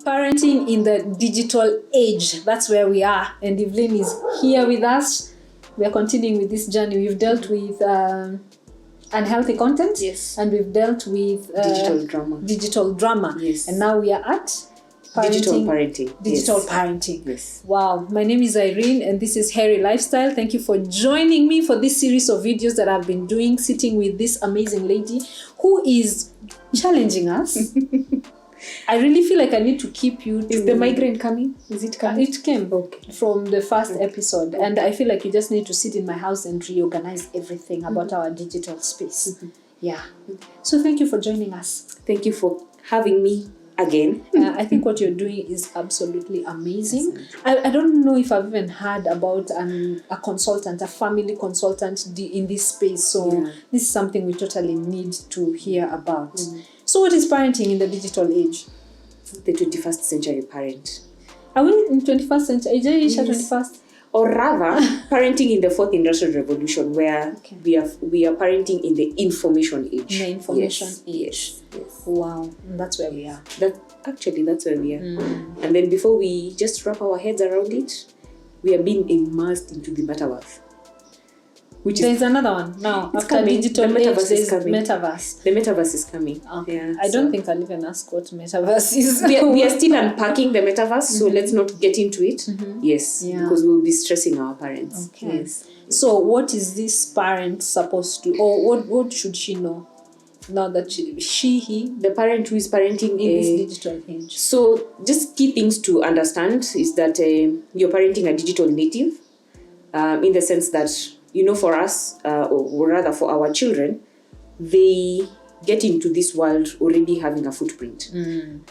Parenting in the digital age. That's where we are. And Evelyn is here with us. We are continuing with this journey. We've dealt with unhealthy content. Yes. And we've dealt with digital drama. Yes. And now we are at digital parenting. Digital parenting. Yes. Wow. My name is Irene and this is Hairy Lifestyle. Thank you for joining me for this series of videos that I've been doing, sitting with this amazing lady who is challenging us. I really feel like I need to keep you to... Is the migraine coming? Is it coming? It came from the first episode. Okay. And I feel like you just need to sit in my house and reorganize everything about our digital space. Yeah. So thank you for joining us. Thank you for having me again. I think what you're doing is absolutely amazing. I don't know if I've even heard about a consultant, a family consultant in this space. So this is something we totally need to hear about. So what is parenting in the digital age? The 21st century parent. Are we in 21st century? Is it 21st? Or rather, parenting in the fourth industrial revolution, where we are parenting in the information age. In the information age. Yes. Wow, that's where we are. That's where we are. And then before we just wrap our heads around it, we are being immersed into the metaverse. There's another one now. After coming. Digital The metaverse age, is coming. Metaverse. The metaverse is coming. Okay. Yeah, I don't think I'll even ask what metaverse is. we are still unpacking the metaverse, so let's not get into it. Yes, because we'll be stressing our parents. Okay. Yes. So what is this parent supposed to, or what should she know now that the parent who is parenting in this digital age? So just key things to understand is that you're parenting a digital native, in the sense that, for us, or rather for our children, they get into this world already having a footprint.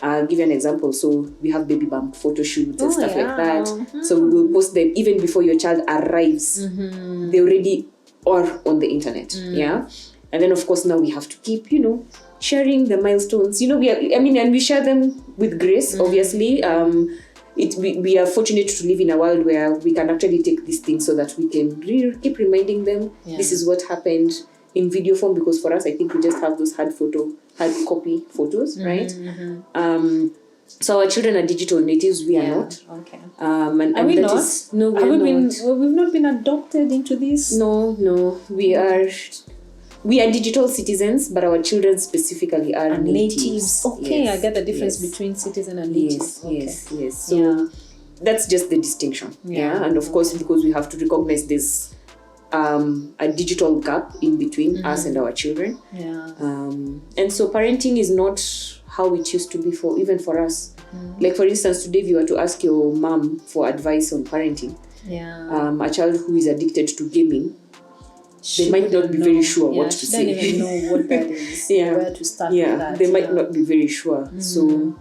I'll give you an example. So we have baby bump photo shoots and stuff like that. So we will post them even before your child arrives. They already are on the internet. Yeah. And then, of course, now we have to keep, sharing the milestones. And we share them with grace, obviously. We are fortunate to live in a world where we can actually take these things so that we can keep reminding them this is what happened in video form, because for us, I think we just have those hard copy photos, right? So our children are digital natives. We are not. Okay. And are we not? No, we are not. We've not been adopted into this? No. We are digital citizens, but our children specifically are natives. Okay, yes. I get the difference between citizen and native. Yes. So that's just the distinction. Yeah. And of course, because we have to recognize this a digital gap in between us and our children. Yeah. And so parenting is not how it used to be even for us. Like, for instance, today if you were to ask your mom for advice on parenting, a child who is addicted to gaming, they might not be very sure what to say. They don't even know what that is. Where to start with that. They might not be very sure. So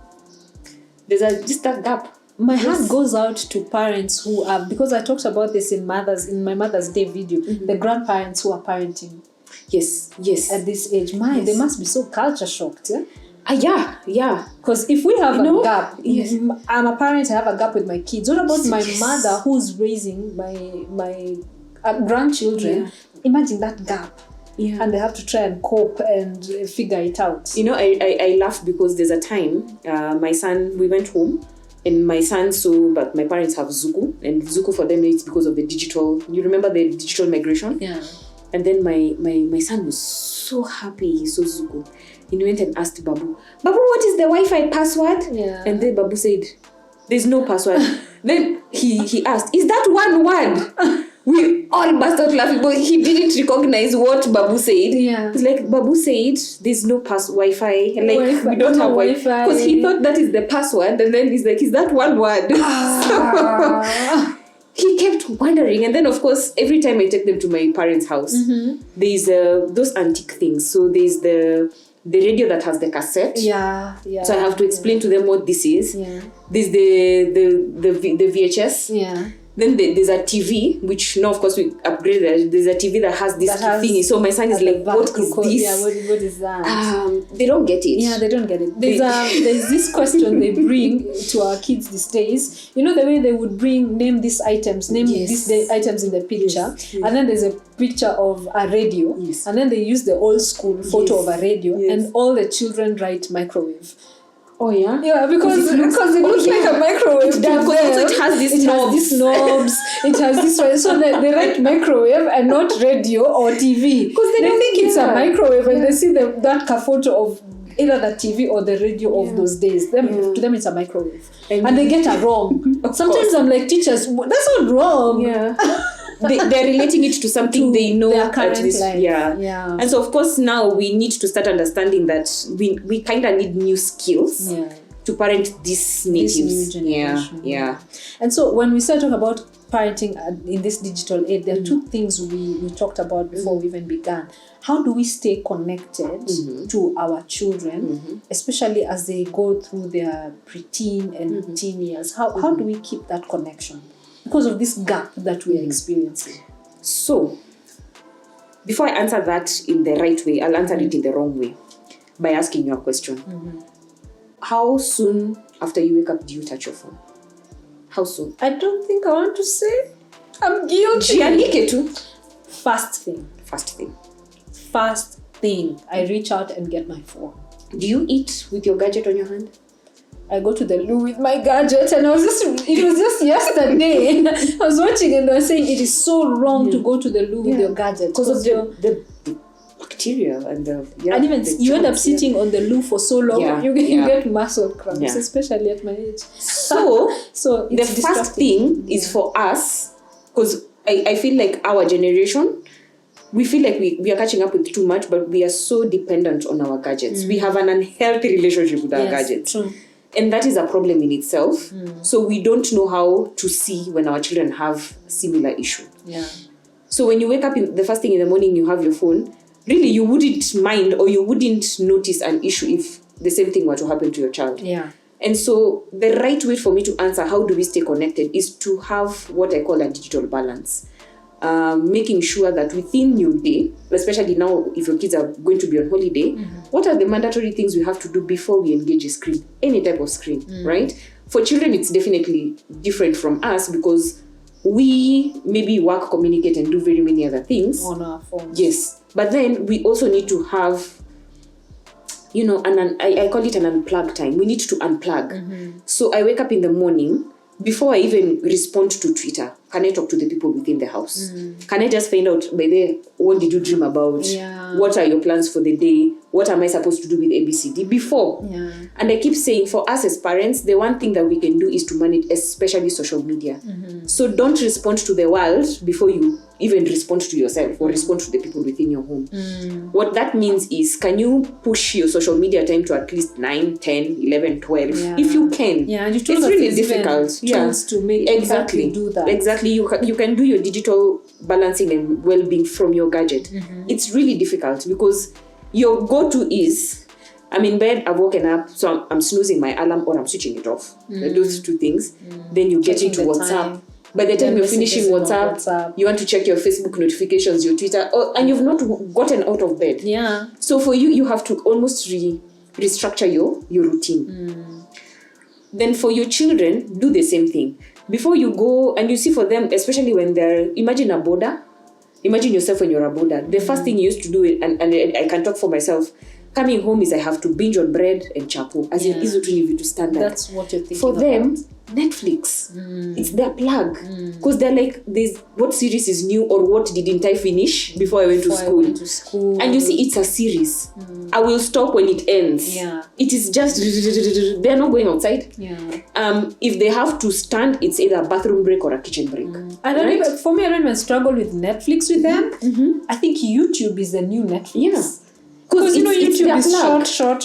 there's just that gap. My heart goes out to parents who are, because I talked about this in my Mother's Day video, the grandparents who are parenting. Yes. At this age. They must be so culture shocked. Yeah. Because if we have a gap, I'm a parent, I have a gap with my kids. What about my mother who's raising my grandchildren? Imagine that gap. And they have to try and cope and figure it out. I laugh because there's a time my son, we went home, and my son, but my parents have Zuku, and Zuku for them it's because of the digital, you remember the digital migration? Yeah. And then my son was so happy he saw Zuku. He went and asked Babu, what is the Wi-Fi password? Yeah. And then Babu said, there's no password. Then he asked, is that one word? We all burst out laughing, but he didn't recognize what Babu said. Yeah. It's like, Babu said, there's no Wi-Fi. Like, we don't have Wi-Fi. Because he thought that is the password, and then he's like, is that one word? So he kept wondering. And then, of course, every time I take them to my parents' house, there's those antique things. So there's the radio that has the cassette. Yeah. So I have to explain to them what this is. Yeah. There's the VHS. Yeah. Then there's a TV, which now, of course, we upgraded. There's a TV that has this thingy. So my son is like, what is this? Yeah, what is that? They don't get it. Yeah, they don't get it. There's this question they bring to our kids these days. You know the way they would name these items, these items in the picture, yes. And then there's a picture of a radio, yes. And then they use the old school photo of a radio, yes. And all the children write microwave. Oh yeah? Yeah, because it looks like a microwave. It has these knobs. It has this way. So they write microwave and not radio or TV. Because they think it's a microwave and they see that photo of either the TV or the radio of those days. To them it's a microwave. And they get it wrong. Sometimes I'm like, teachers, that's not wrong. Yeah. They're relating it to something they know their current life. Yeah. And so of course now we need to start understanding that we kind of need new skills to parent these natives. This new generation. Yeah. And so when we start talking about parenting in this digital age, there are two things we talked about before we even began. How do we stay connected to our children, especially as they go through their preteen and teen years? How do we keep that connection? Because of this gap that we are experiencing. So, before I answer that in the right way, I'll answer it in the wrong way by asking you a question. How soon after you wake up do you touch your phone? How soon? I don't think I want to say. I'm guilty. First thing. I reach out and get my phone. Do you eat with your gadget on your hand? I go to the loo with my gadget, and it was just yesterday. I was watching and they were saying it is so wrong to go to the loo with your gadget because of the bacteria and and even you end up sitting on the loo for so long, you get muscle cramps, especially at my age. So the first thing is for us, because I feel like our generation, we feel like we are catching up with too much, but we are so dependent on our gadgets. We have an unhealthy relationship with our gadgets. True. And that is a problem in itself. So we don't know how to see when our children have similar issue. Yeah. So when you wake up the first thing in the morning, you have your phone. Really, you wouldn't mind or you wouldn't notice an issue if the same thing were to happen to your child. Yeah. And so the right way for me to answer how do we stay connected is to have what I call a digital balance. Making sure that within your day, especially now if your kids are going to be on holiday, what are the mandatory things we have to do before we engage a screen, any type of screen, right? For children, it's definitely different from us because we maybe work, communicate, and do very many other things on our phones. Yes, but then we also need to have, I call it an unplug time. We need to unplug. So I wake up in the morning. Before I even respond to Twitter, can I talk to the people within the house? Can I just find out, by the way, what did you dream about? What are your plans for the day? What am I supposed to do with ABCD? Before. And I keep saying, for us as parents, the one thing that we can do is to manage, especially social media. So don't respond to the world before you even respond to yourself or respond to the people within your home. What that means is, can you push your social media time to at least 9, 10, 11, 12? If you can. Yeah, and you it's really difficult. Tools to make exactly do that. Exactly. You can do your digital balancing and well-being from your gadget. It's really difficult because your go-to is, I'm in bed, I've woken up, so I'm snoozing my alarm or I'm switching it off. Those two things. Then you get into WhatsApp. Time. By the time you're finishing WhatsApp, you want to check your Facebook notifications, your Twitter, and you've not gotten out of bed. Yeah. So for you have to almost restructure your routine. Then for your children, do the same thing. Before you go, and you see for them, especially when imagine a boarder. Imagine yourself when you're a boarder. The first thing you used to do, and I can talk for myself, coming home is I have to binge on bread and chapo. As in, hizo tu ni vitu standard. That's what you're thinking for about. them, Netflix. It's their plug. Because they're like, what series is new or what didn't I finish before I went to school? And you see, it's a series. I will stop when it ends. Yeah. It is just, they're not going outside. Yeah. If they have to stand, it's either a bathroom break or a kitchen break. I don't even, for me, I don't even struggle with Netflix with them. I think YouTube is the new Netflix. Yeah. Because YouTube is short.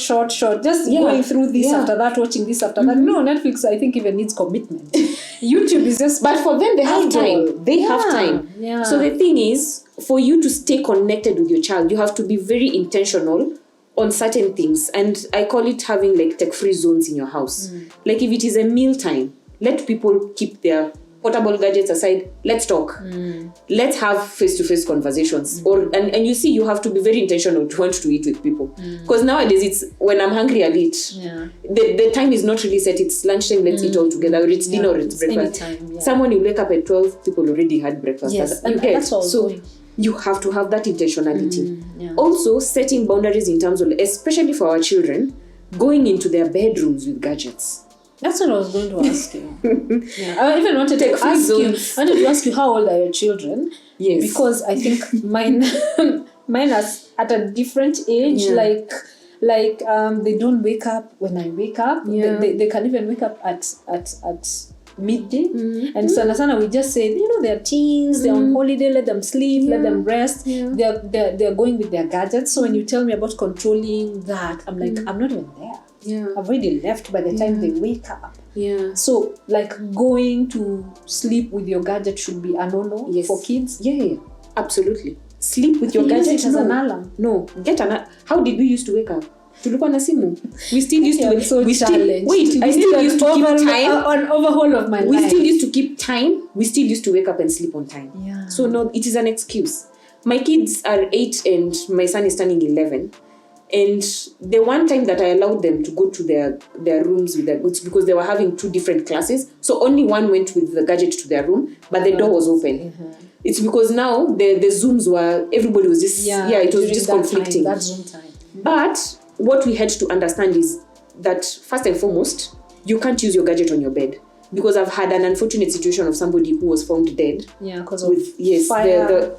Just going through this after that, watching this after that. No, Netflix, I think, even needs commitment. YouTube is just... But for them, they have time. They have time. Yeah. So the thing is, for you to stay connected with your child, you have to be very intentional on certain things. And I call it having like tech-free zones in your house. Like if it is a meal time, let people keep their portable gadgets aside, let's talk. Let's have face-to-face conversations. And you see, you have to be very intentional to want to eat with people. Because nowadays, it's when I'm hungry, I'll eat. Yeah. The time is not really set. It's lunchtime, let's eat all together. Or it's dinner or it's breakfast. Anytime, Someone will wake up at 12, people already had breakfast. Yes, and that's all. So you have to have that intentionality. Yeah. Also, setting boundaries in terms of, especially for our children, going into their bedrooms with gadgets. That's what I was going to ask you. I even wanted to ask you how old are your children? Yes. Because I think mine are at a different age. Yeah. Like they don't wake up when I wake up. Yeah. They can even wake up at midday. And sana we just say, they're teens, they're on holiday, let them sleep, let them rest. They're going with their gadgets. So when you tell me about controlling that, I'm like, I'm not even there. I've already left by the time they wake up. So like going to sleep with your gadget should be a no-no for kids. Absolutely. Sleep with your gadget as an alarm. No, get an. How did we used to wake up? Tulikuwa na simu. We still used to. I still used to keep time. An overhaul of my life. We still used to keep time. We still used to wake up and sleep on time. So no, it is an excuse. My kids are 8 and my son is turning 11. And the one time that I allowed them to go to their rooms with their goods, because they were having 2 different classes. So only one went with the gadget to their room, but the door was open. It's because now the Zooms were, everybody was just, it was just conflicting. That Zoom time. But what we had to understand is that first and foremost, you can't use your gadget on your bed. Because I've had an unfortunate situation of somebody who was found dead. Because of fire.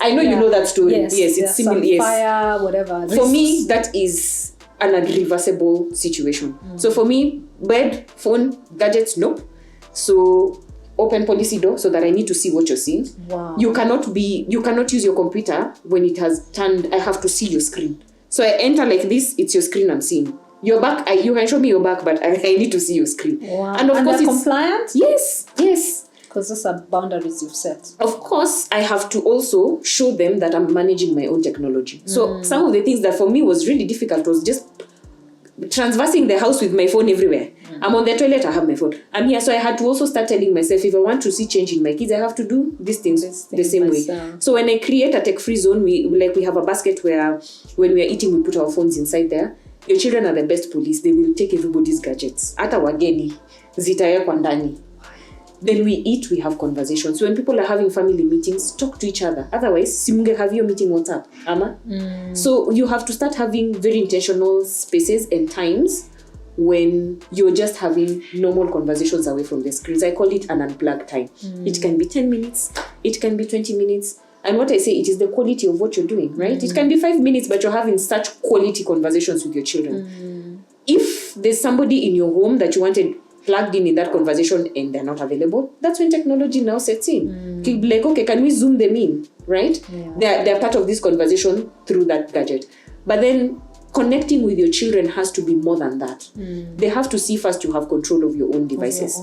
I know you know that story. Yes, it's similar. Yes, fire, whatever. For me, that is an irreversible situation. So for me, bed, phone, gadgets, nope. So open policy door so that I need to see what you're seeing. Wow. You cannot use your computer when it has turned. I have to see your screen. So I enter like this. It's your screen I'm seeing. Your back. You can show me your back, but I need to see your screen. Wow. And of course, it's compliant. Yes. Because those are boundaries you've set. Of course, I have to also show them that I'm managing my own technology. So some of the things that for me was really difficult was just transversing the house with my phone everywhere. I'm on the toilet, I have my phone. I'm here, so I had to also start telling myself, if I want to see change in my kids, I have to do these things the same way. So when I create a tech-free zone, we have a basket where when we are eating, we put our phones inside there. Your children are the best police. They will take everybody's gadgets. Hata wageni, zitawekwa ndani. Then we eat, we have conversations. So when people are having family meetings, talk to each other. Otherwise, simunge have your meeting WhatsApp. So you have to start having very intentional spaces and times when you're just having normal conversations away from the screens. I call it an unplug time. It can be 10 minutes. It can be 20 minutes. And what I say, it is the quality of what you're doing, right? It can be 5 minutes, but you're having such quality conversations with your children. If there's somebody in your home that you wanted plugged in that conversation and they're not available, that's when technology now sets in. Like, okay, can we zoom them in, right? They're part of this conversation through that gadget. But then connecting with your children has to be more than that. They have to see first you have control of your own devices.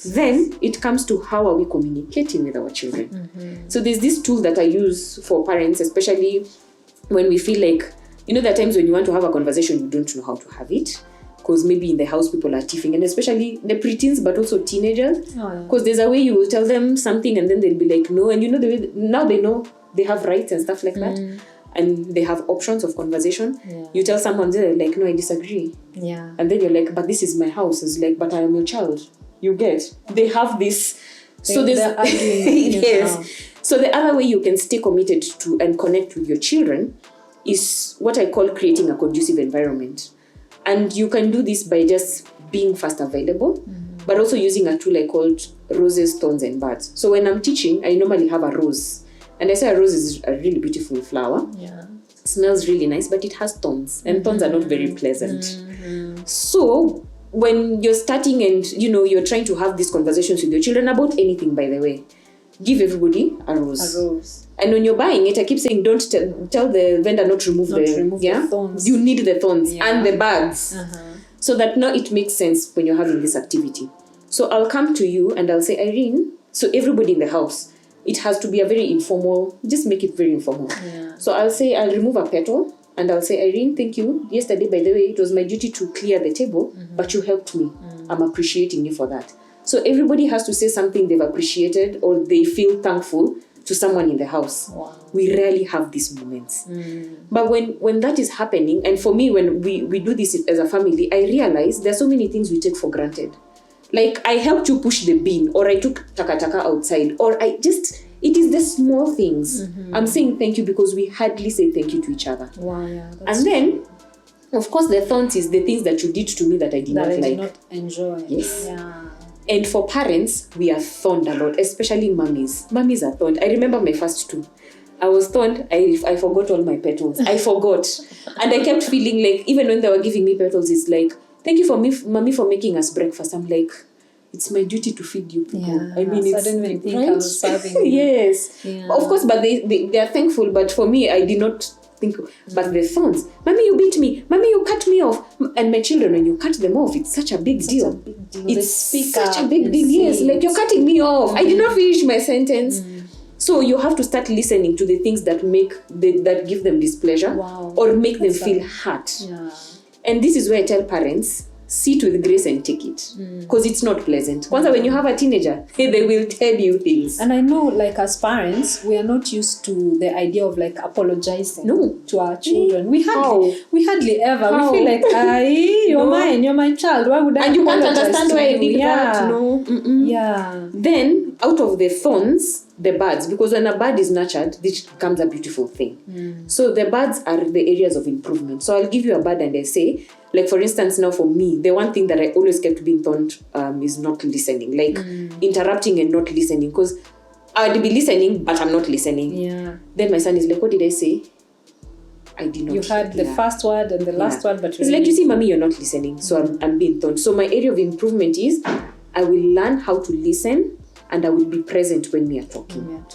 Then it comes to how are we communicating with our children. So there's this tool that I use for parents, especially when we feel like, there are times when you want to have a conversation, you don't know how to have it. Because maybe in the house people are tiffing, and especially the preteens, but also teenagers. Because there's a way you will tell them something and then they'll be like, no. And the way now they know they have rights and stuff like that. And they have options of conversation. You tell someone, they're like, no, I disagree. And then you're like, but this is my house. It's like, but I am your child. You get? They have this. So there's yes. So the other way you can stay committed to and connect with your children is what I call creating a conducive environment. And you can do this by just being fast available, but also using a tool I called roses, thorns, and buds. So when I'm teaching, I normally have a rose. And I say a rose is a really beautiful flower. It smells really nice, but it has thorns. And thorns are not very pleasant. So when you're starting and, you're trying to have these conversations with your children about anything, by the way, give everybody a rose. And when you're buying it, I keep saying, don't tell the vendor not to remove the thorns. You need the thorns and the buds. So that now it makes sense when you're having this activity. So I'll come to you and I'll say, Irene, so everybody in the house, it has to be a very informal, just make it very informal. So I'll say, I'll remove a petal and I'll say, Irene, thank you. Yesterday, by the way, it was my duty to clear the table, but you helped me. I'm appreciating you for that. So everybody has to say something they've appreciated or they feel thankful to someone in the house. Wow. We rarely have these moments. But when that is happening, and for me, when we do this as a family, I realize there are so many things we take for granted. Like, I helped you push the bin, or I took taka outside, or it is the small things. I'm saying thank you because we hardly say thank you to each other. Wow, yeah. And then, of course, the thorns is the things that you did to me that I did not like. Did not enjoy. Yes. Yeah. And for parents, we are thorned a lot, especially mummies. Mummies are thorned. I remember my first two. I was thorned. I forgot all my petals. I forgot. And I kept feeling like, even when they were giving me petals, it's like, thank you mommy for making us breakfast. I'm like, it's my duty to feed you people. Yeah. I mean, so I didn't even think I was serving you. Yes. Yeah. Of course, but they are thankful. But for me, I did not think. But the thorns, mommy, you beat me. Mommy, you cut me off. And my children, when you cut them off, it's such a big deal. A big deal. It's such a big deal. Yes, like you're cutting me off. I did not finish my sentence. So you have to start listening to the things that that give them displeasure, or make them feel hurt. Yeah. And this is where I tell parents, sit with grace and take it, because it's not pleasant. Kwanza, when you have a teenager, they will tell you things. And I know, like, as parents, we are not used to the idea of, like, apologizing to our children. We hardly ever. How? We feel like, you're mine, you're my child. Why would I? And you can't apologize understand to why I you? did that. No. Yeah. Then, out of the thorns, the buds, because when a bud is nurtured, this becomes a beautiful thing. So the buds are the areas of improvement. So I'll give you a bud and I say, like, for instance, now for me, the one thing that I always kept being thorned is not listening, like interrupting and not listening, because I'd be listening, but I'm not listening. Yeah. Then my son is like, what did I say? I did not. You heard the first word and the last word, but it's like, you see, mommy, you're not listening. So I'm being thorned. So my area of improvement is I will learn how to listen and I will be present when we are talking.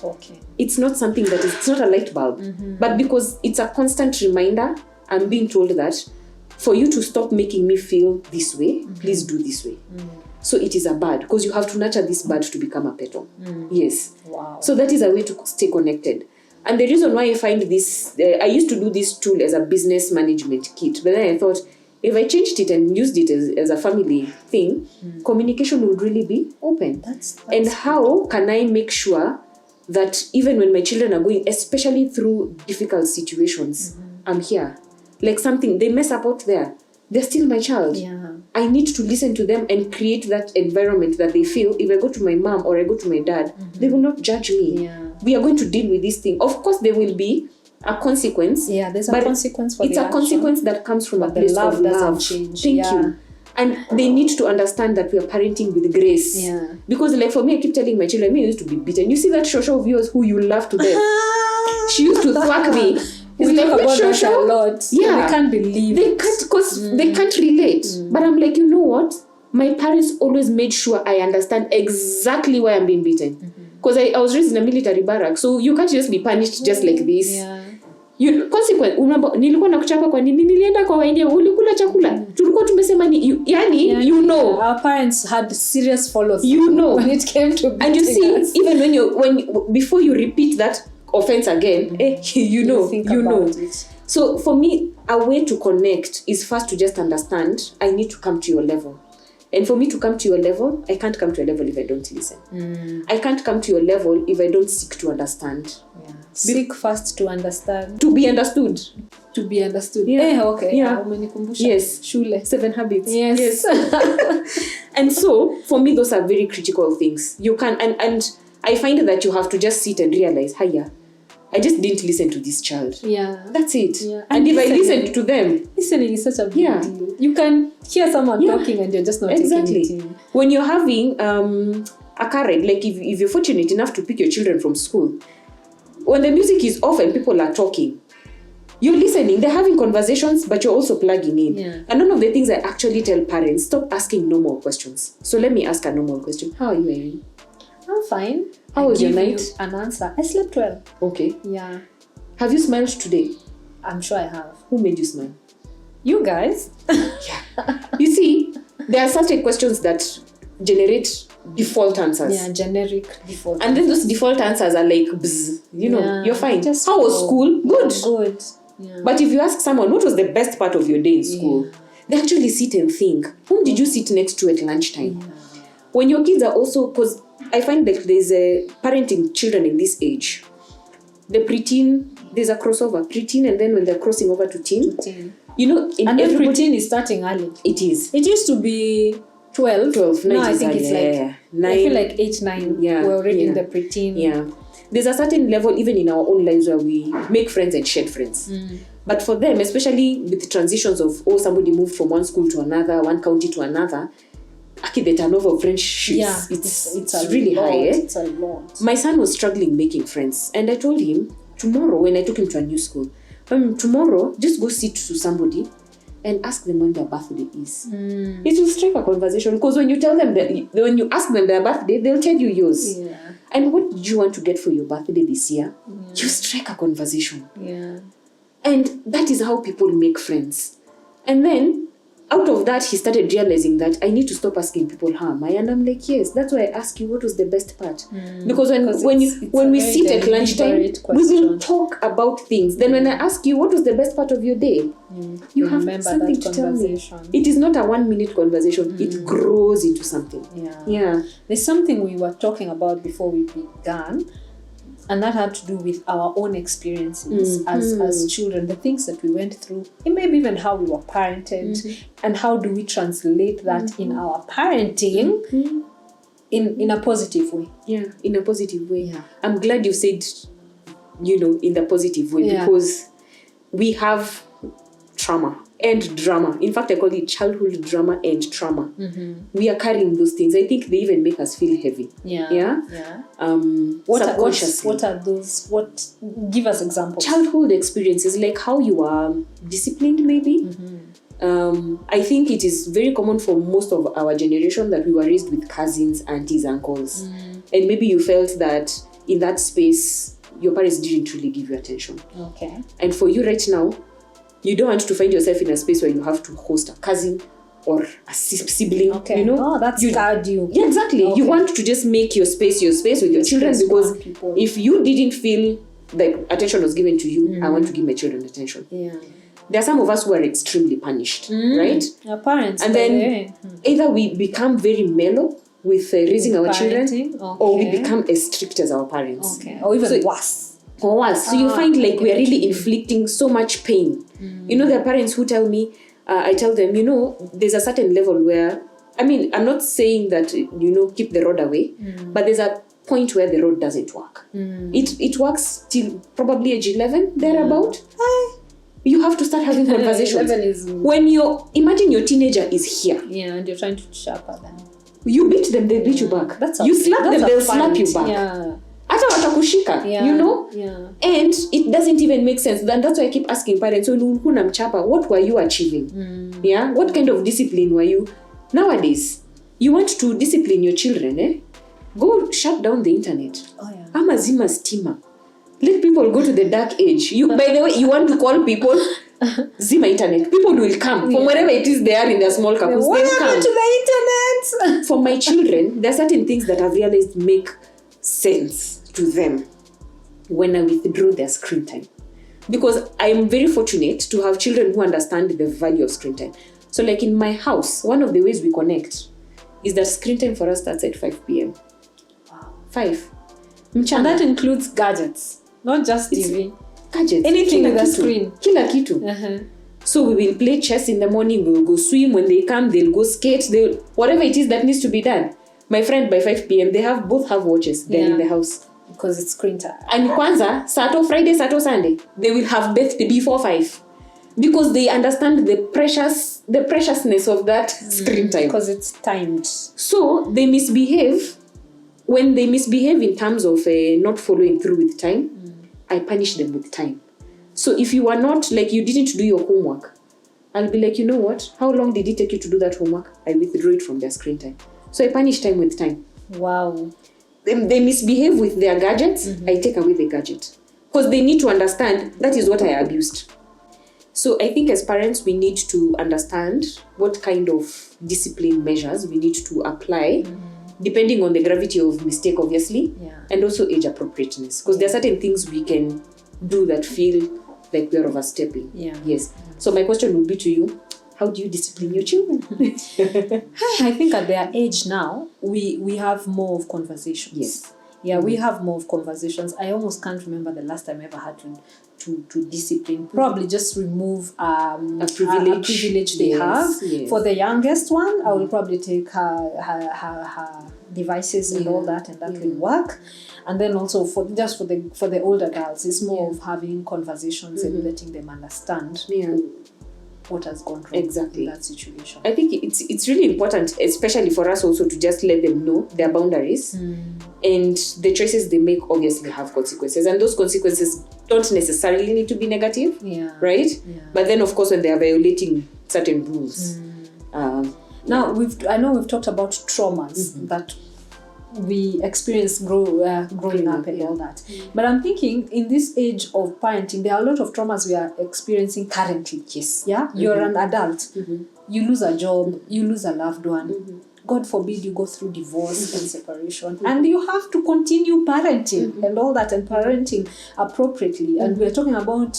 It's not something that it's not a light bulb, but because it's a constant reminder, I'm being told that for you to stop making me feel this way, please do this way. So it is a bud, because you have to nurture this bud to become a petal. Yes. Wow. So that is a way to stay connected. And the reason why I find this, I used to do this tool as a business management kit, but then I thought, if I changed it and used it as a family thing, communication would really be open. That's and how can I make sure that even when my children are going, especially through difficult situations, I'm here. Like something, they mess up out there, they're still my child. Yeah. I need to listen to them and create that environment that they feel, if I go to my mom or I go to my dad, they will not judge me. Yeah. We are going to deal with this thing. Of course, there will be a consequence. Yeah, there's a consequence for it's the a action, consequence that comes from a place love of love. Doesn't change. Thank you. And they need to understand that we are parenting with grace. Yeah. Because, like, for me, I keep telling my children, I used to be beaten. You see that Shosha of yours who you love to death? She used to thwack me. We talk about that a lot. Yeah. They can't believe they can't, because they can't relate. But I'm like, you know what? My parents always made sure I understand exactly why I'm being beaten. Because I was raised in a military barrack, so you can't just be punished just like this. Yeah. You consequence, nilikuwa nakuchapa kwa nini? Nilienda kwa waende ulikula chakula. Tulikuwa tumesema ni yani you know. Our parents had serious follow-through. You know. When it came to and you see us. even when before you repeat that offense again, you know. It. So for me, a way to connect is first to just understand. I need to come to your level. And for me to come to your level, I can't come to your level if I don't listen. I can't come to your level if I don't seek to understand. Yeah. Seek first to understand. To be understood. To be understood. Yeah. Okay. Yeah. Yes. Shule. 7 habits. Yes. And so, for me, those are very critical things. You can, and I find that you have to just sit and realize, hiya, I just didn't listen to this child. Yeah. That's it. Yeah. And if I listened to them. Listening is such a big deal. You can hear someone talking and you're just not taking it in. When you're having a carrot, like if you're fortunate enough to pick your children from school, when the music is off and people are talking, you're listening, they're having conversations, but you're also plugging in. Yeah. And one of the things I actually tell parents, stop asking normal questions. So let me ask a normal question. How are you, Erin? I'm fine. How was your night? An answer. I slept well. Okay. Yeah. Have you smiled today? I'm sure I have. Who made you smile? You guys. Yeah. You see, there are certain questions that generate default answers. Yeah, generic default. And then those default answers are like, bzz, you're fine. Just how was school? Good. Good. Yeah. But if you ask someone, what was the best part of your day in school? They actually sit and think, whom did you sit next to at lunchtime? when your kids are also, because I find that there's a parenting children in this age, the preteen, there's a crossover, preteen, and then when they're crossing over to teen, and then preteen is starting early. It is. It used to be 12. No, I think it's like 9. I feel like 8, 9. Yeah, we're already in the preteen. Yeah. There's a certain level, even in our own lives, where we make friends and shed friends. But for them, especially with the transitions of, somebody moved from one school to another, one county to another, the turnover of friendships, it's really high. It's a lot. My son was struggling making friends. And I told him, tomorrow, when I took him to a new school, tomorrow, just go sit to somebody and ask them when their birthday is. It will strike a conversation, because when you tell them when you ask them their birthday, they'll tell you yours. Yeah. And what did you want to get for your birthday this year? You strike a conversation. Yeah. And that is how people make friends. And then out of that, he started realizing that I need to stop asking people how am I, and I'm like, yes, that's why I ask you what was the best part. Because when we sit at lunchtime, we will talk about things. Then when I ask you what was the best part of your day, you have something to tell me. It is not a 1-minute conversation. It grows into something. Yeah. There's something we were talking about before we began, and that had to do with our own experiences as children, the things that we went through, and maybe even how we were parented, and how do we translate that in our parenting in a positive way. Yeah, in a positive way. Yeah. I'm glad you said, in the positive way, because we have trauma and drama. In fact, I call it childhood drama and trauma. We are carrying those things. I think they even make us feel heavy. Yeah. What are those? Give us examples. Childhood experiences, like how you are disciplined, maybe. I think it is very common for most of our generation that we were raised with cousins, aunties, uncles. And maybe you felt that in that space, your parents didn't really give you attention. Okay. And for you right now, you don't want to find yourself in a space where you have to host a cousin or a sibling. Okay. That's scarred you. Yeah, exactly. Okay. You want to just make your space with your children, because if you didn't feel like attention was given to you, I want to give my children attention. Yeah. There are some of us who are extremely punished, right? Our parents. And then either we become very mellow with raising our children, or we become as strict as our parents. Okay. Or even worse. So you find like we are really inflicting so much pain. There are parents who tell me, I tell them, there's a certain level where, I'm not saying that, keep the road away, but there's a point where the road doesn't work. It works till probably age 11, thereabout. You have to start having conversations. Imagine your teenager is here. Yeah, and you're trying to sharper them. You beat them, they beat you back. You slap them, they'll slap you back. Yeah. Hata watakushika, Yeah. And it doesn't even make sense. Then that's why I keep asking parents, what were you achieving? Yeah, what kind of discipline were you? Nowadays, you want to discipline your children, go shut down the internet. Ama zima stima. Let people go to the dark age. By the way, you want to call people, zima internet. People will come from wherever it is they are in their small campus. What happened to the internet? For my children, there are certain things that I've realized make sense to them when I withdraw their screen time, because I am very fortunate to have children who understand the value of screen time. So like in my house, one of the ways we connect is that screen time for us starts at 5 p.m. 5. And that includes gadgets, not just TV. Gadgets. Anything with a screen. Kila kitu. So we will play chess in the morning, we will go swim. When they come, they'll go skate. Whatever it is that needs to be done. My friend, by 5 p.m., they both have watches. They're in the house. Because it's screen time. And Kwanzaa, Saturday, Friday, Saturday, Sunday, they will have birthday before 5. Because they understand the preciousness of that screen time. Because it's timed. So they misbehave. When they misbehave in terms of not following through with time, I punish them with time. So if you are not, like you didn't do your homework, I'll be like, you know what? How long did it take you to do that homework? I withdraw it from their screen time. So I punish time with time. Wow. They misbehave with their gadgets, I take away the gadget. Because they need to understand that is what I abused. So I think as parents, we need to understand what kind of discipline measures we need to apply, depending on the gravity of mistake, obviously, and also age appropriateness. Because there are certain things we can do that feel like we're overstepping. Yeah. Yes. So my question would be to you, How do you discipline your children? I think at their age now, we have more of conversations. Yes. Yeah, we have more of conversations. I almost can't remember the last time I ever had to discipline. Probably just remove a privilege they have. Yes. For the youngest one, I will probably take her devices and all that, and that will work. And then also for the older girls, it's more of having conversations and letting them understand what has gone wrong in that situation. I think it's really important, especially for us also, to just let them know their boundaries, and the choices they make obviously have consequences, and those consequences don't necessarily need to be negative, right? Yeah. But then, of course, when they are violating certain rules. Now, I know we've talked about traumas that we experience growing up and all that. But I'm thinking in this age of parenting, there are a lot of traumas we are experiencing currently. Yes. Yeah? You're an adult. You lose a job. You lose a loved one. God forbid you go through divorce and separation. And you have to continue parenting and all that, and parenting appropriately. And we're talking about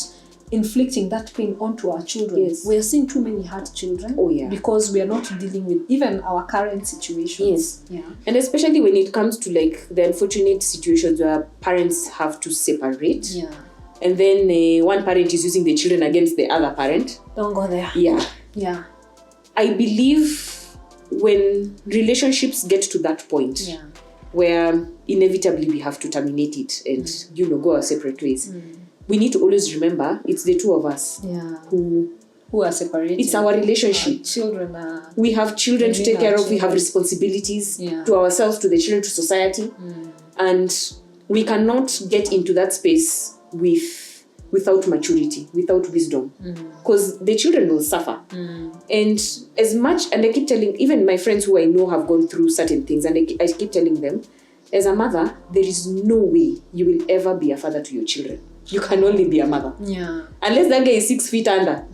inflicting that pain onto our children. Yes. We are seeing too many hurt children because we are not dealing with even our current situations. Yes. Yeah. And especially when it comes to like the unfortunate situations where parents have to separate. Yeah. And then one parent is using the children against the other parent. Don't go there. Yeah. Yeah. I believe when relationships get to that point where inevitably we have to terminate it and go our separate ways. We need to always remember it's the two of us who are separated. It's our relationship. We have children to take care of. We have responsibilities to ourselves, to the children, to society. And we cannot get into that space without maturity, without wisdom. Because the children will suffer. And as much, and I keep telling, even my friends who I know have gone through certain things, and I keep telling them, as a mother, there is no way you will ever be a father to your children. You can only be a mother. Yeah. Unless that guy is 6 feet under,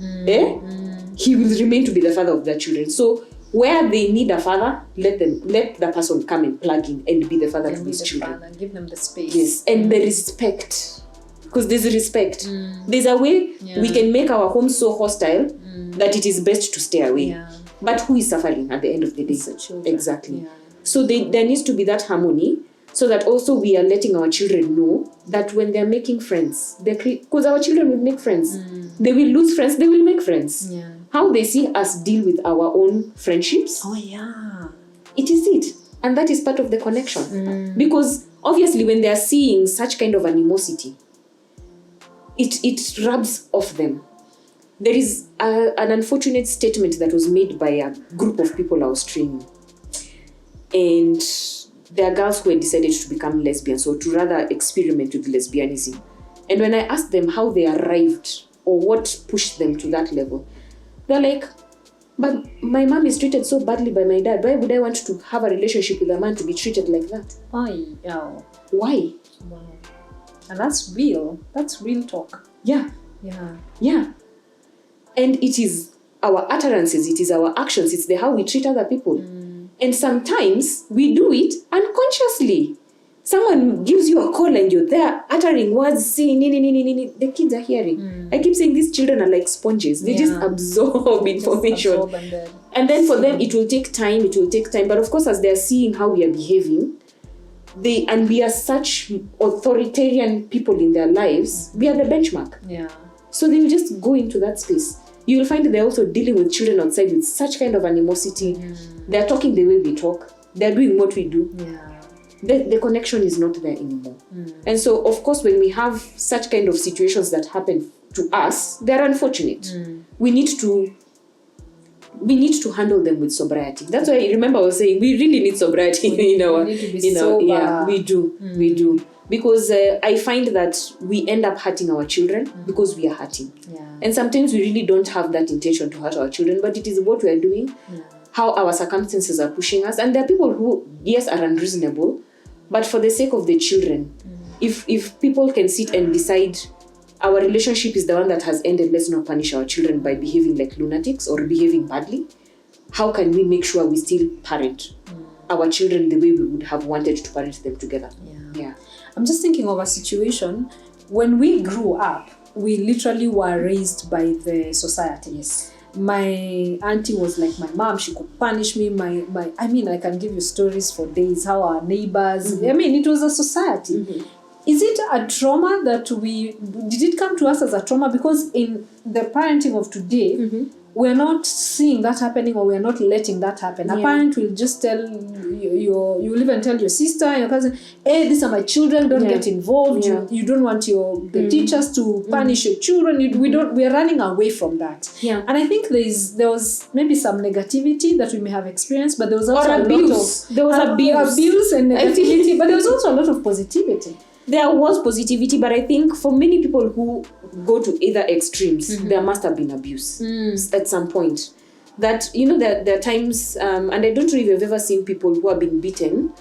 he will remain to be the father of their children. So where they need a father, let the person come and plug in and be the father to these children. Father, give them the space. Yes, and the respect. Because there's respect. There's a way we can make our home so hostile that it is best to stay away. Yeah. But who is suffering at the end of the day? Exactly. Yeah. So there needs to be that harmony, so that also we are letting our children know that when they're making friends, because our children will make friends. They will lose friends, they will make friends. Yeah. How they see us deal with our own friendships. Oh, yeah. It is it. And that is part of the connection. Because obviously when they are seeing such kind of animosity, it rubs off them. There is an unfortunate statement that was made by a group of people I was training. And there are girls who had decided to become lesbians, or to rather experiment with lesbianism. And when I asked them how they arrived or what pushed them to that level, they're like, but my mom is treated so badly by my dad. Why would I want to have a relationship with a man to be treated like that? Why? Wow. And that's real. That's real talk. Yeah. Yeah. Yeah. And it is our utterances, it is our actions, it's how we treat other people. And sometimes we do it unconsciously. Someone gives you a call and you're there uttering words, saying, the kids are hearing. I keep saying these children are like sponges. They just absorb information. And then for them, it will take time. But of course, as they're seeing how we are behaving, and we are such authoritarian people in their lives, we are the benchmark. Yeah. So they will just go into that space. You will find they're also dealing with children outside with such kind of animosity. They're talking the way we talk. They're doing what we do. Yeah. The connection is not there anymore. And so, of course, when we have such kind of situations that happen to us, they're unfortunate. We need to handle them with sobriety. That's why, remember I was saying, we really need sobriety in our... We need to be sober. Yeah, we do. Because I find that we end up hurting our children because we are hurting. Yeah. And sometimes we really don't have that intention to hurt our children, but it is what we are doing, how our circumstances are pushing us. And there are people who, yes, are unreasonable, but for the sake of the children, if people can sit and decide our relationship is the one that has ended, let's not punish our children by behaving like lunatics or behaving badly, how can we make sure we still parent our children the way we would have wanted to parent them together? Yeah. I'm just thinking of a situation when we grew up, we literally were raised by the society. Yes. my auntie was like my mom. She could punish me. I can give you stories for days. How our neighbors. It was a society. Is it a trauma that did it come to us as a trauma? Because in the parenting of today, we're not seeing that happening, or we're not letting that happen. A parent will just tell you'll even tell your sister, your cousin, hey, these are my children, don't get involved. You don't want the teachers to punish your children. We're running away from that. And I think there was maybe some negativity that we may have experienced, but there was also abuse and negativity, but there was also a lot of positivity. There was positivity, but I think for many people who go to either extremes, there must have been abuse at some point. That, there are times, and I don't know if you've ever seen people who have been beaten,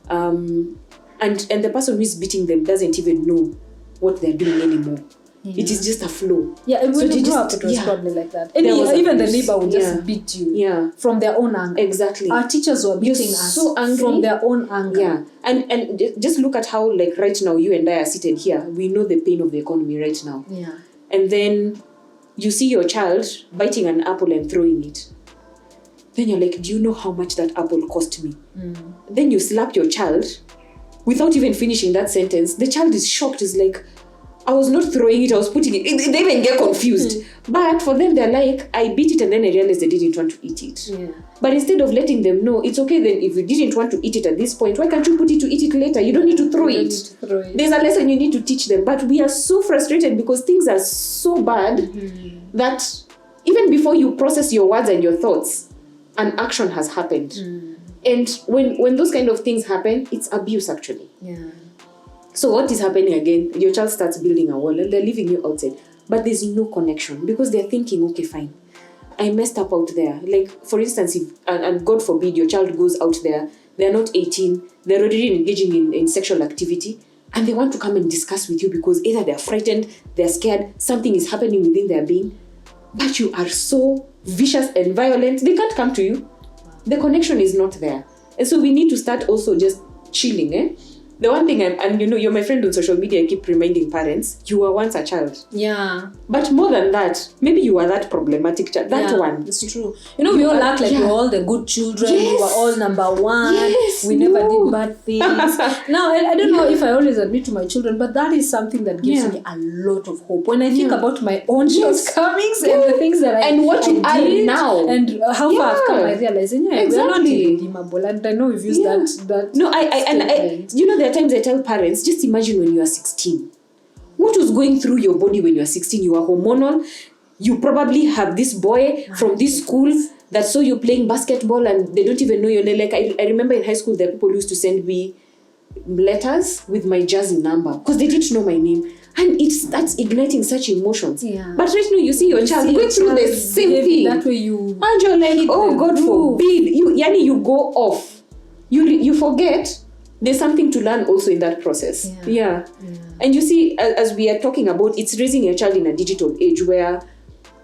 and the person who is beating them doesn't even know what they're doing anymore. It is just a flow. Yeah, and when you grew up, it was probably like that. And even the neighbor would just beat you from their own anger. Exactly. Our teachers were beating us so angry from their own anger. Yeah, and just look at how, like, right now, you and I are seated here. We know the pain of the economy right now. Yeah. And then you see your child biting an apple and throwing it. Then you're like, do you know how much that apple cost me? Then you slap your child without even finishing that sentence. The child is shocked. Is like, I was not throwing it, I was putting it. They even get confused. But for them, they're like, I beat it and then I realized they didn't want to eat it. Yeah. But instead of letting them know, it's okay then if you didn't want to eat it at this point, why can't you put it to eat it later? You don't need to throw it. There's a lesson you need to teach them. But we are so frustrated because things are so bad that even before you process your words and your thoughts, an action has happened. And when those kind of things happen, it's abuse actually. Yeah. So what is happening again? Your child starts building a wall and they're leaving you outside. But there's no connection because they're thinking, okay, fine, I messed up out there. Like, for instance, if, and God forbid, your child goes out there, they're not 18, they're already engaging in sexual activity, and they want to come and discuss with you because either they're frightened, they're scared, something is happening within their being, but you are so vicious and violent, they can't come to you. The connection is not there. And so we need to start also just chilling, The one thing, and you're my friend on social media, I keep reminding parents, you were once a child. Yeah. But more than that, maybe you were that problematic child. That one. It's true. We all act like we're all the good children. Yes. We were all number one. Yes. We never did bad things. Now, I don't know if I always admit to my children, but that is something that gives me a lot of hope. When I think about my own shortcomings and the things that and what you are now. And how far I've come, I realize, we're not irredeemable. And I know we've used that. No, there are times I tell parents, just imagine when you are 16. What was going through your body when you are 16? You are hormonal. You probably have this boy from this school that saw you playing basketball and they don't even know your name. Like, I remember in high school, there people used to send me letters with my jersey number because they didn't know my name. And that's igniting such emotions. Yeah. But right now, you see your child going through the same thing. That way and you're like, oh, God forbid. You go off. You forget. There's something to learn also in that process. Yeah. And you see, as we are talking about, it's raising your child in a digital age where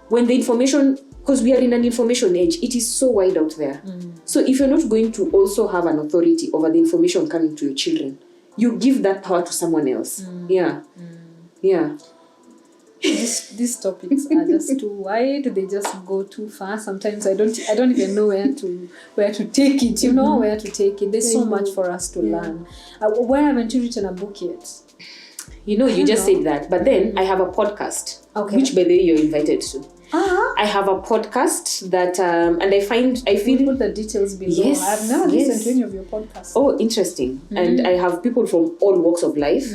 when the information, because we are in an information age, it is so wide out there. So if you're not going to also have an authority over the information coming to your children, you give that power to someone else. Yeah. These topics are just too wide. They just go too far. Sometimes I don't even know where to take it. Where to take it. There's so much for us to learn. Why haven't you written a book yet? You just said that. But then I have a podcast, which by the way you're invited to. I have a podcast that, and I feel... We'll put the details below. Yes, I've never listened to any of your podcasts. Oh, interesting. And I have people from all walks of life.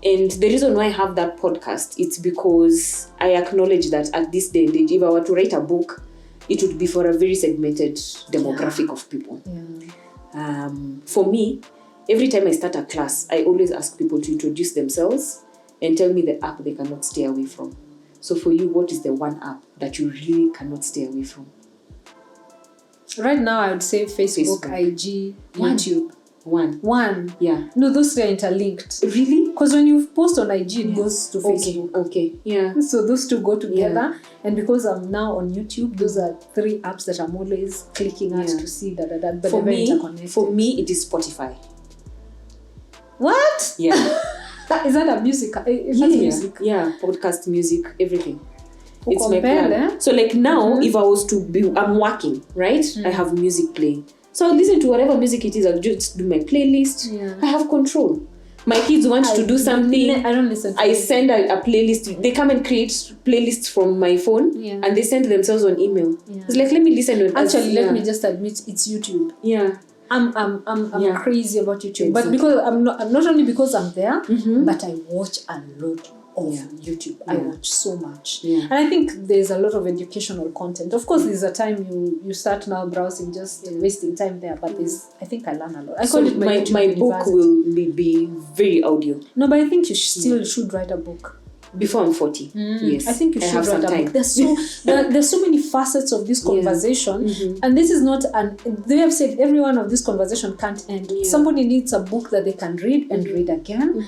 And the reason why I have that podcast, it's because I acknowledge that at this day and age, if I were to write a book, it would be for a very segmented demographic of people. For me, every time I start a class, I always ask people to introduce themselves and tell me the app they cannot stay away from. So for you, what is the one app that you really cannot stay away from? Right now, I would say Facebook. IG, YouTube. One. Yeah. No, those three are interlinked. Really? Because when you post on IG, it goes to Facebook. Okay. Yeah. So those two go together. Yeah. And because I'm now on YouTube, those are three apps that I'm always clicking at to see that. But for me, it is Spotify. What? Yeah. Is that a music? Music. Yeah. Podcast, music, everything. It's my plan. So like now, if I was to be, I'm working, right? I have music playing. So I'll listen to whatever music it is. I'll just do my playlist. Yeah. I have control. My kids want to do something. I don't listen to I send a playlist. They come and create playlists from my phone, and they send themselves on email. Yeah. It's like, let me listen. Actually, let me just admit, it's YouTube. Yeah. I'm crazy about YouTube, but because I'm not only because I'm there, but I watch a lot of YouTube. I watch so much, and I think there's a lot of educational content. Of course, there's a time you start now browsing, just wasting time there, but I think I learn a lot. I call it my book will be very audio. No, but I think you still should write a book. Before I'm 40, yes. I think you should write a book. There's so many facets of this conversation, and this is not they have said every one of this conversation can't end. Somebody needs a book that they can read and read again.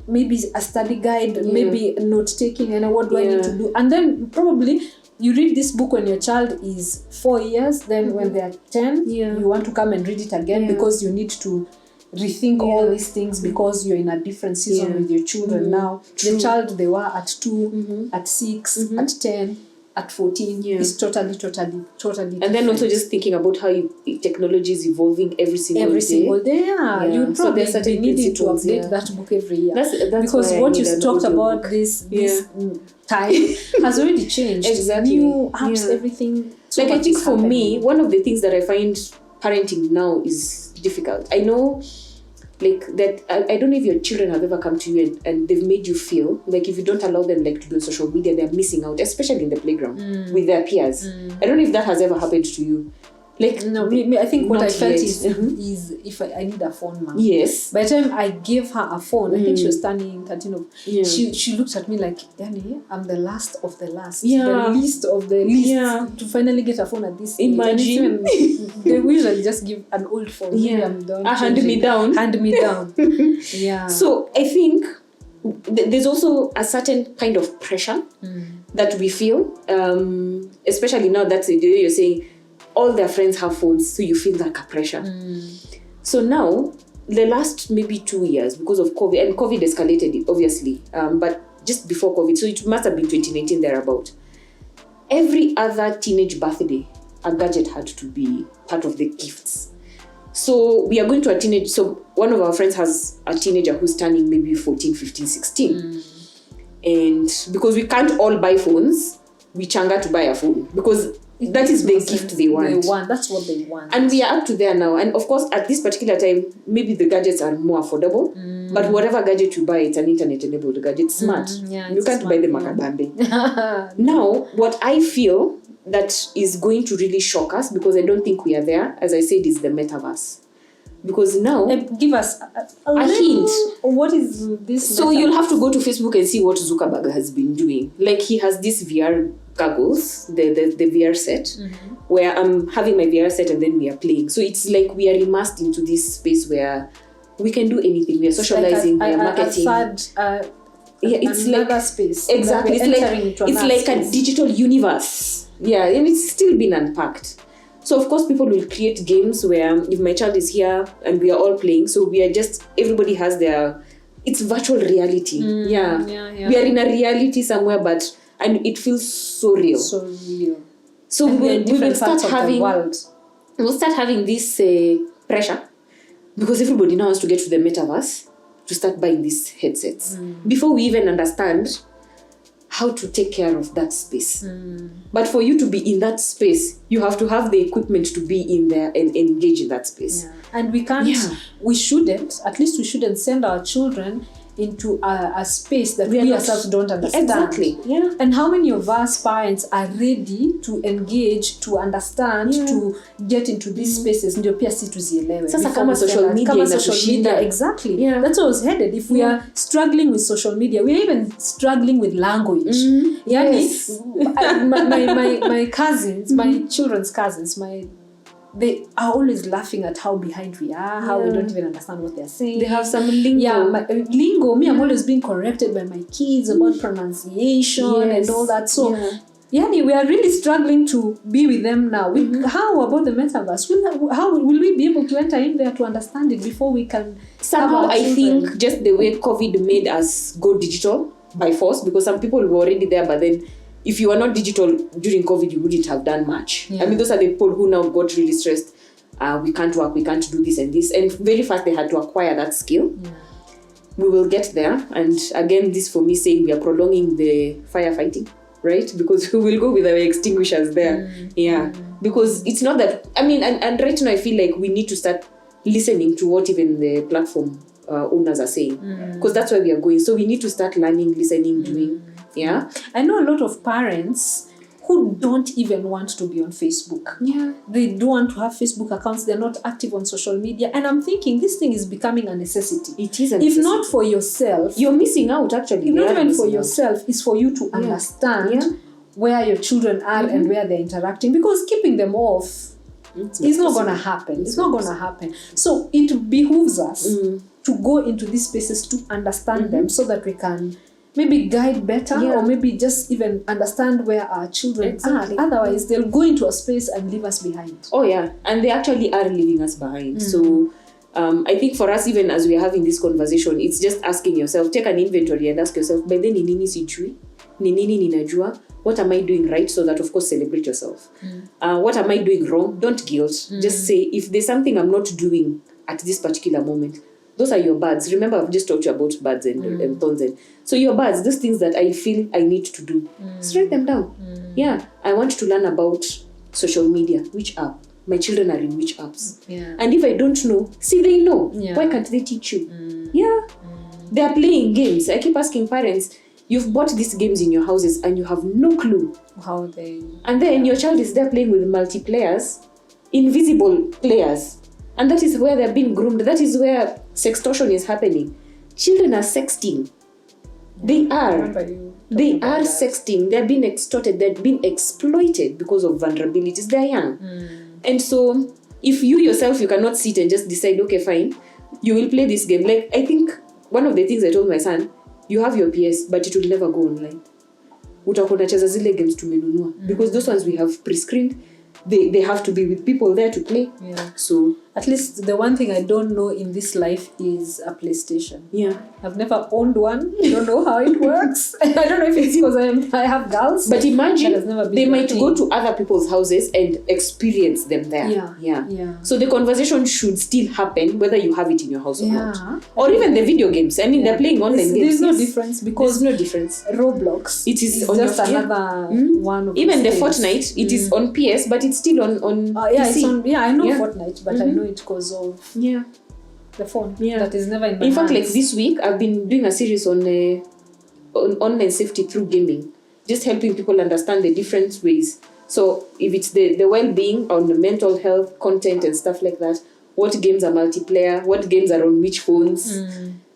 Maybe a study guide, maybe note taking, and what do I need to do? And then probably you read this book when your child is 4 years, then when they are 10, you want to come and read it again because you need to rethink all these things because you're in a different season with your children now. The child they were at 2, at 6, at 10, at 14 is totally and different. then also just thinking about how technology is evolving every single day. You probably be needing to update that book every year. That's because what you talked about this time has already changed. Exactly. New apps, everything. So like I think for me, one of the things that I find parenting now is difficult. I know like that I don't know if your children have ever come to you and they've made you feel like if you don't allow them like to do social media, they're missing out, especially in the playground with their peers. I don't know if that has ever happened to you. Like no, I think what I felt is if I need a phone, mom. Yes. By the time I gave her a phone, I think she was turning 13. She looked at me like, Danny, I'm the last of the last. The least of the least. To finally get a phone at this age. Imagine. They usually just give an old phone. Maybe I'm done. Hand me down. Yeah. So I think there's also a certain kind of pressure that we feel, especially now that you're saying all their friends have phones, so you feel like a pressure. So now, the last maybe 2 years, because of COVID, and COVID escalated it, obviously, but just before COVID, so it must have been 2019 thereabout, every other teenage birthday, a gadget had to be part of the gifts. So we are going to a teenage, so one of our friends has a teenager who's turning maybe 14, 15, 16. And because we can't all buy phones, we changa to buy a phone, because that is the gift they want. That's what they want. And we are up to there now. And of course, at this particular time, maybe the gadgets are more affordable. But whatever gadget you buy, it's an internet-enabled gadget. Smart. You can't buy the Makabambe. Now, what I feel that is going to really shock us, because I don't think we are there, as I said, is the metaverse. Because now... give us a hint. What is this? So you'll have to go to Facebook and see what Zuckerberg has been doing. Like he has this VR goggles, the VR set, where I'm having my VR set and then we are playing. So it's like we are immersed into this space where we can do anything. We are socializing, we are marketing. It's like a space. Exactly. It's like a digital universe. Yeah, and it's still been unpacked. So of course people will create games where if my child is here and we are all playing, so we are just, everybody has their, it's virtual reality. We are in a reality somewhere, and it feels so real. So we will start having this pressure, because everybody now has to get to the metaverse to start buying these headsets before we even understand how to take care of that space. But for you to be in that space, you have to have the equipment to be in there and engage in that space. And we can't, we shouldn't send our children into a space that we ourselves don't understand. Exactly. Yeah. And how many of us parents are ready to engage, to understand, to get into these spaces? Ndio pia si tuzielewe. Sasa kama social media. Exactly. Yeah. That's where I was headed. If we are struggling with social media, we are even struggling with language. Yes. My cousins, my children's cousins, they are always laughing at how behind we are, how we don't even understand what they're saying. They have some lingo. Lingo. I'm always being corrected by my kids about pronunciation and all that. So, we are really struggling to be with them now. How about the metaverse? How will we be able to enter in there to understand it before we can? Somehow, I think just the way COVID made us go digital by force, because some people were already there, but then if you were not digital during COVID, you wouldn't have done much. Yeah. I mean, those are the people who now got really stressed. We can't work, we can't do this and this. And very fast they had to acquire that skill. Yeah. We will get there. And again, this for me saying we are prolonging the firefighting, right? Because we will go with our extinguishers there. Yeah. Because it's not that, I mean, and right now I feel like we need to start listening to what even the platform owners are saying. Because that's where we are going. So we need to start learning, listening, doing. Yeah. I know a lot of parents who don't even want to be on Facebook. Yeah. They don't want to have Facebook accounts. They're not active on social media. And I'm thinking this thing is becoming a necessity. It is a If necessity. not for yourself, You're missing out, actually. if They not are even for missing out. yourself, it's for you to understand Yeah. where your children are and where they're interacting. Because keeping them off is not going to happen. It's not going to happen. So it behooves us to go into these spaces to understand them so that we can maybe guide better or maybe just even understand where our children are. Otherwise, they'll go into a space and leave us behind. Oh, yeah. And they actually are leaving us behind. So I think for us, even as we are having this conversation, it's just asking yourself, take an inventory and ask yourself, by then, ni nini sijui? Ni nini ninajua? What am I doing right? So that, of course, celebrate yourself. What am I doing wrong? Don't guilt. Just say, if there's something I'm not doing at this particular moment, those are your birds. Remember, I've just talked to you about birds and thorns. So your birds, those things that I feel I need to do, just write them down. Yeah, I want to learn about social media. Which app? My children are in which apps? Yeah. And if I don't know, see, they know. Yeah. Why can't they teach you? Yeah. They are playing games. I keep asking parents, you've bought these games in your houses and you have no clue How they... And then your child is there playing with multiplayers, invisible players. And that is where they're being groomed. That is where sextortion is happening. Children are sexting. They are. They are sexting. They're being extorted. They're being exploited because of vulnerabilities. They're young. And so, if you yourself, you cannot sit and just decide, okay, fine, you will play this game. Like, I think one of the things I told my son, you have your PS, but it will never go online. Utakuwa unacheza zile games tumenunua. Because those ones we have pre-screened. They have to be with people there to play. Yeah. So at least the one thing I don't know in this life is a PlayStation. Yeah. I've never owned one. I don't know how it works. I don't know if it's because I have girls. But imagine they might thing. go to other people's houses and experience them there. Yeah. So the conversation should still happen whether you have it in your house or not. Or even the video games. I mean, they're playing online games. There's no difference because there's no difference. Roblox. It is on just another one of even the Fortnite. It is on PS, but it's still on PC. It's on, I know Fortnite, but I know it because of the phone. That is never in my In fact, hands. like this week, I've been doing a series on online safety through gaming, just helping people understand the different ways. So if it's the well-being on the mental health content and stuff like that, what games are multiplayer, what games are on which phones,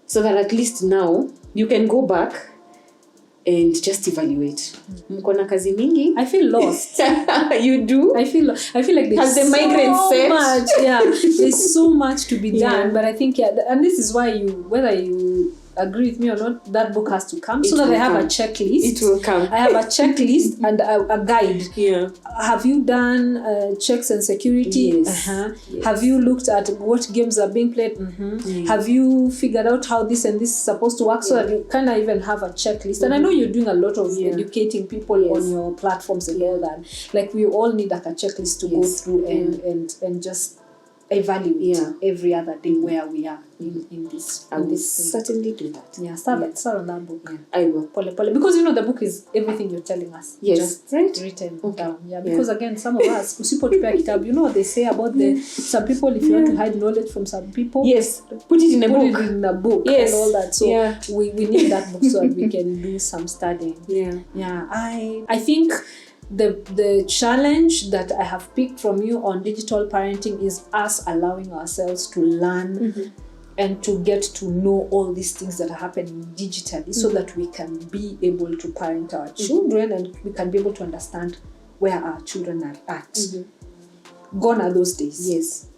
so that at least now you can go back and just evaluate. Mkona kazi mingi. I feel lost. You do? I feel like there's the migrant so set? much. There's so much to be done. But I think and this is why whether you agree with me or not, that book has to come so that I have a checklist. It will come. I have a checklist and a guide. Yeah. Have you done checks and security? Yes. Yes. Have you looked at what games are being played? Yes. Have you figured out how this and this is supposed to work so that you kind of even have a checklist? And I know you're doing a lot of educating people on your platforms and all that. Like we all need like a checklist to go through and just evaluate every other day where we are in this. I will certainly do that. Start on that book. I will. Pole. Because the book is everything you're telling us. Yes. Just written down. Because again, some of us, usipotupea kitabu, you know what they say about some people, if you want to hide knowledge from some people, yes, put it in a book. Yes. And all that. So we need that book so that we can do some studying. I think the challenge that I have picked from you on digital parenting is us allowing ourselves to learn and to get to know all these things that are happening digitally so that we can be able to parent our children and we can be able to understand where our children are at. Gone are those days. Yes.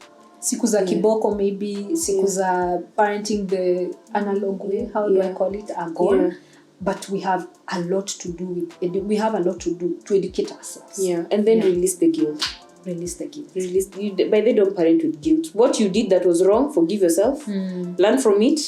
Siku za kiboko maybe, siku za parenting the analog way, how do I call it, are gone. But we have a lot to do we have a lot to do to educate ourselves. And then release the guilt. release the guilt. By they don't parent with guilt. What you did that was wrong, forgive yourself, learn from it,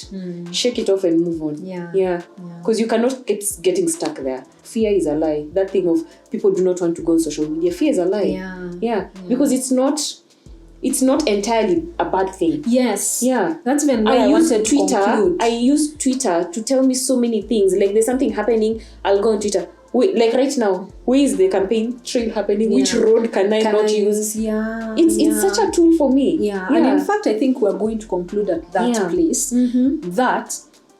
shake it off and move on. Yeah. Because you cannot keep getting stuck there. Fear is a lie. That thing of people do not want to go on social media. Fear is a lie. Yeah. Because it's not entirely a bad thing. Yes. Yeah. That's when I wanted to conclude. I use Twitter to tell me so many things. Like there's something happening, I'll go on Twitter. Wait, like right now, where is the campaign trail happening? Which road can I not use? Yeah. It's such a tool for me. Yeah. And in fact, I think we're going to conclude at that place that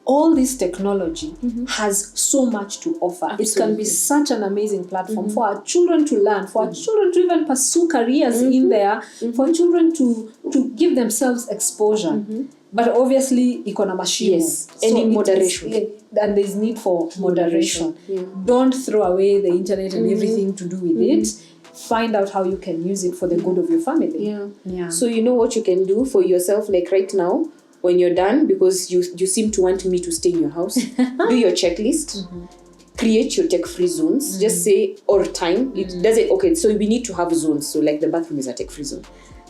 all this technology has so much to offer. Absolutely. It can be such an amazing platform for our children to learn, for our children to even pursue careers in there, for children to give themselves exposure. But obviously, economy. Yes, and in moderation. And there's need for moderation. Yeah. Don't throw away the internet and everything to do with it. Find out how you can use it for the good of your family. Yeah. So you know what you can do for yourself, like right now, when you're done, because you seem to want me to stay in your house, do your checklist, create your tech-free zones, just say, or time, it does it, okay, so we need to have zones, so like the bathroom is a tech-free zone,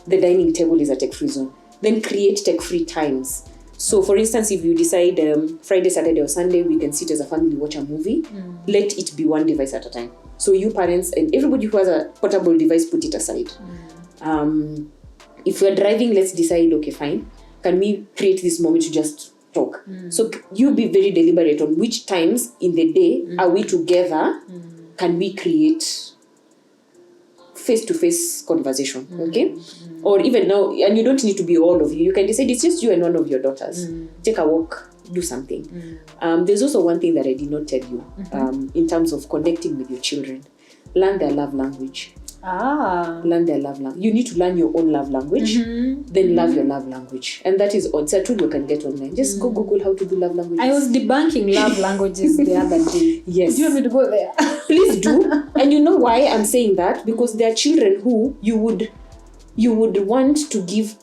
the dining table is a tech-free zone, then create tech-free times. So for instance, if you decide Friday, Saturday or Sunday, we can sit as a family, watch a movie, let it be one device at a time. So you parents and everybody who has a portable device, put it aside. If we're driving, let's decide, okay, fine. Can we create this moment to just talk? So you be very deliberate on which times in the day are we together, can we create face-to-face conversation, okay? Or even now, and you don't need to be all of you. You can decide it's just you and one of your daughters. Take a walk, do something. There's also one thing that I did not tell you in terms of connecting with your children. Learn their love language. Learn their love language. You need to learn your own love language, then love your love language. And that is it's a tool you can get online. Just go Google how to do love languages. I was debunking love languages the other day. Yes. Do you want me to go there? Please do. And you know why I'm saying that? Because there are children who you would want to give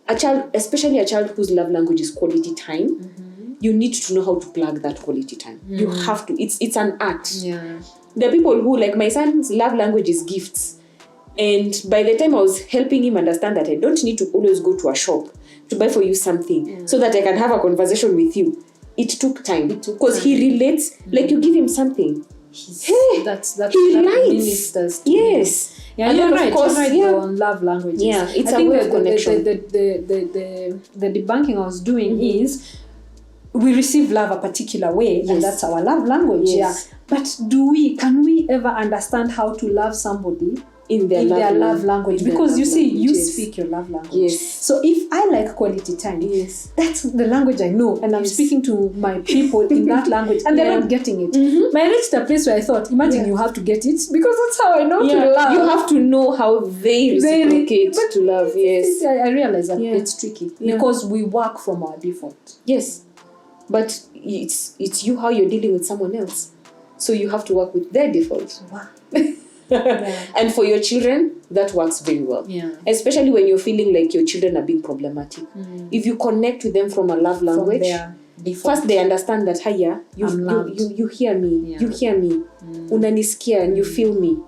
a child, especially a child whose love language is quality time. You need to know how to plug that quality time. You have to. It's an art. Yeah. There are people who, like my son's love language is gifts. And by the time I was helping him understand that I don't need to always go to a shop to buy for you something so that I can have a conversation with you, it took time. Because he relates, like you give him something. That's he that likes. Ministers to Yes. him. Yeah, and you're then right. Of course, you're right on love languages. Yeah, it's I a think way of connection. The debunking I was doing is we receive love a particular way, and that's our love language. Yes. Yeah. But can we ever understand how to love somebody in their love language? Because you see, you speak your love language. Yes. So if I like quality time, that's the language I know, and I'm speaking to my people in that language, and they're not getting it. But I reached a place where I thought, imagine you have to get it, because that's how I know to love. You have to know how they reciprocate to love. Yes. I realize that it's tricky because we work from our default. Yes. But it's you how you're dealing with someone else. So you have to work with their default. Wow. And for your children, that works very well. Yeah. Especially when you're feeling like your children are being problematic. If you connect with them from a love language, first they understand that, hiya, you hear me. You hear me. Unanisikia, and you feel me.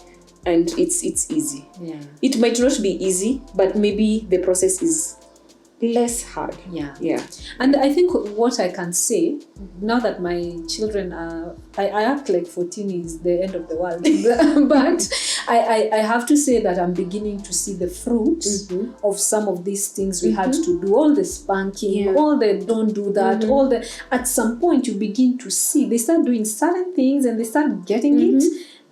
And it's easy. Yeah. It might not be easy, but maybe the process is less hard. Yeah. And I think what I can say now that my children are, I act like 14 is the end of the world, but I have to say that I'm beginning to see the fruits of some of these things we had to do. All the spanking, all the don't do that, all the, at some point you begin to see they start doing certain things and they start getting it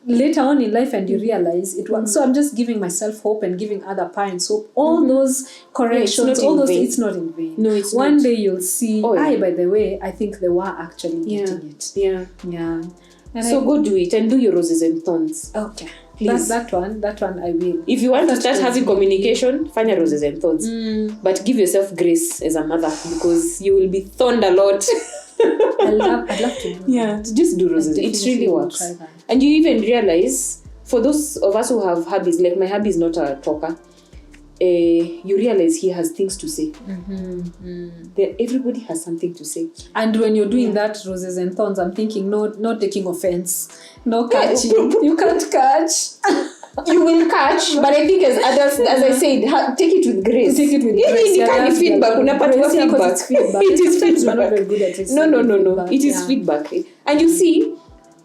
later on in life, and you realize it works. So I'm just giving myself hope and giving other parents hope. All those corrections, all those, it's not in vain. No, it's One not. day you'll see, by the way, I think they were actually getting it. Yeah. And so go do it and do your roses and thorns. Okay. Please. That one I will. If you want to start having communication, find your roses and thorns. But give yourself grace as a mother, because you will be thorned a lot. I'd love to do that. Just do roses. It really works. And you even realize, for those of us who have hubbies, like my hubby is not a talker, you realize he has things to say. Everybody has something to say. And when you're doing that, roses and thorns, I'm thinking, no taking offense, no catching. You can't catch. you will catch, but I think as adults, as I said, take it with grace. Take it with grace. You can't feedback. Unapatiwa feedback. It is Sometimes we're not feedback. very good at receiving No. feedback. It is feedback. And you see,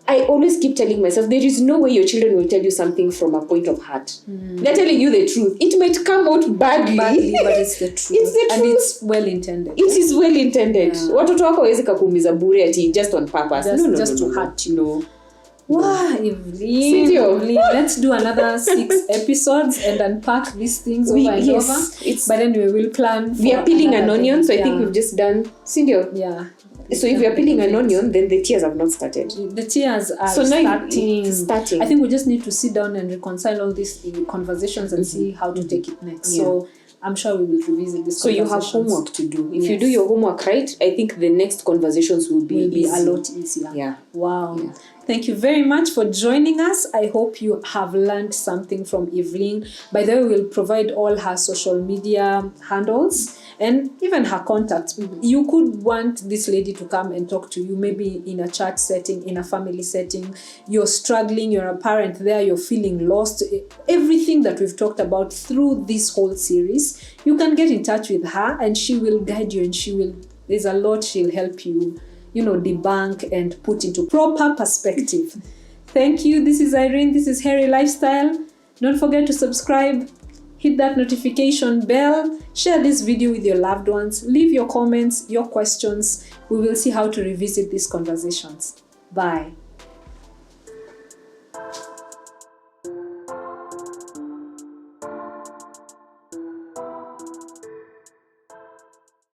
I always keep telling myself, there is no way your children will tell you something from a point of heart. They're telling you the truth. It might come out badly, but it's the truth. It's the truth. And it's well intended. It is well intended. Yeah. Watoto wako hawezi kukuumiza bure ati just on purpose. Just to hurt you. No. Wow, Evelyn, let's do another 6 episodes and unpack these things over and over. But then we will plan. We are peeling an onion, so I think we've just done. Sindio? Yeah. So if we are peeling an onion, then the tears have not started. The tears are starting. I think we just need to sit down and reconcile all these conversations and see how to take it next. Yeah. So I'm sure we will revisit this. So you have homework to do. If you do your homework right, I think the next conversations will be a lot easier. Yeah. Wow. Yeah. Thank you very much for joining us. I hope you have learned something from Evelyn. By the way, we'll provide all her social media handles and even her contacts. You could want this lady to come and talk to you, maybe in a church setting, in a family setting. You're struggling, you're a parent there, you're feeling lost. Everything that we've talked about through this whole series, you can get in touch with her and she will guide you and there's a lot she'll help you, debunk and put into proper perspective. Thank you. This is Irene. This is Hairy Lifestyle. Don't forget to subscribe. Hit that notification bell. Share this video with your loved ones. Leave your comments, your questions. We will see how to revisit these conversations. Bye.